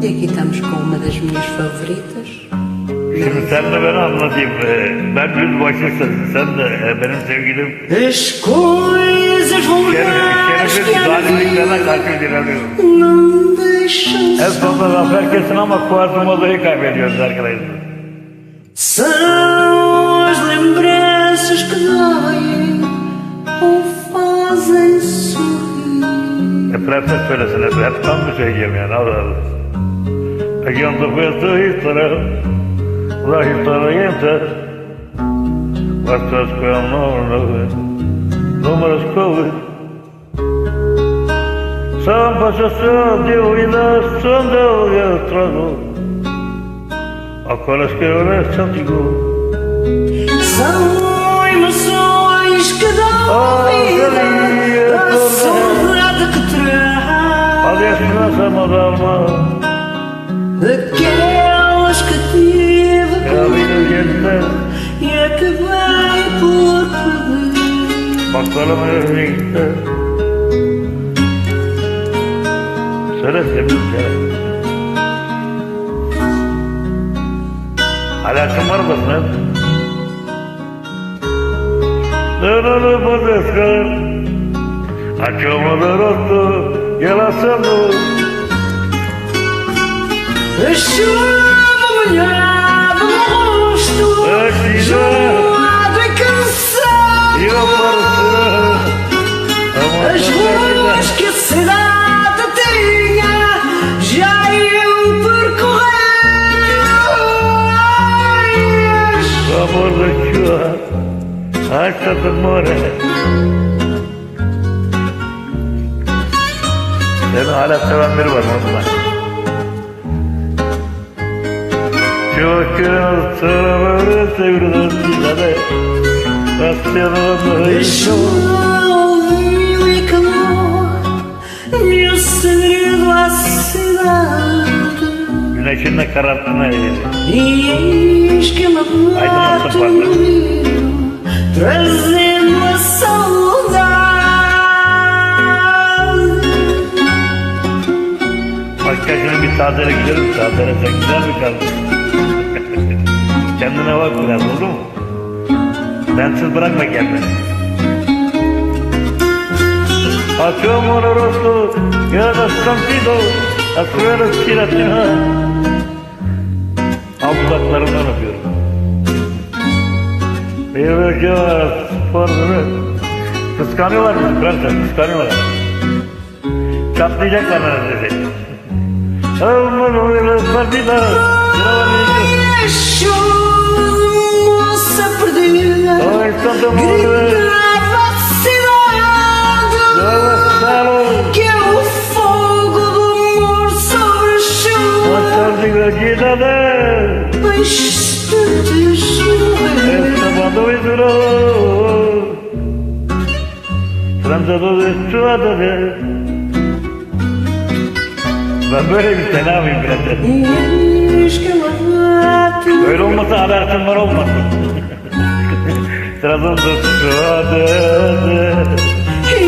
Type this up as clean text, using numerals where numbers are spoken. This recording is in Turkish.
E aqui estamos com uma das minhas favoritas. Şimdi sen de ben anlatayım. Ben yüzbaşısın. Sen de benim sevgilim. As coisas vão mudar, Şerefsiz zalimliklerine karşı direniyorum. não deixam. En sonunda zafer kesin ama Kuartımoza'yı kaybediyoruz arkadaşlar. São as lembranças que doem ou fazem sorrir. Prenses söylesin hep tam mı söyleyeceğim yani Allah Allah. Pegando questo history, la historieta, quantas que eu números cover. São passação de vidas, são de outro. Aquelas que eu não contigo. São emoções que dão vida à saudade que traz. A esperança alma. Aquelas que tive A vida gente. e acabei por perder. Bakalım evlilikte. Söyle sevgilim söyle. Alakam var mı sen? Dönülü bu defter. Açılmadan oldu. Yalasın bu. A chuva molhava o rosto, gelado e cansado. E eu pareço. As ruas que a cidade tinha já iam percorrer. O amor da chuva. Aşka demora. Seni hala seven biri var onunla. Çok sırları sevirdim silahı. Rastladım A chuva ouviu e calou meu segredo à cidade. Güneşinle kararttığına eğildi. E eis que ela bate no rio, trazendo a saudade. Başka gün bir tatile gidelim. Tatile sen güzel bir kadın. Kendine bak biraz oldu mu? Bensiz bırakma kendini. Facciamo un rosso e uno sconfido a cruel ispirazione. Avukatlarımdan öpüyorum. Bir bakıyorlar sporları. Kıskanıyorlar mı? Prenses kıskanıyorlar. Çatlayacaklar neredeyse. Olmalı partida. A chuva perdida Oi, Santa Maria. gritava a cidade que é o fogo do amor sobre a chuva. Bastante chover. Ben böyle bir sene yapayım prenses. E eis que ela bate. Öyle olmasa habersin var olmasın. Trabzon'da suade. E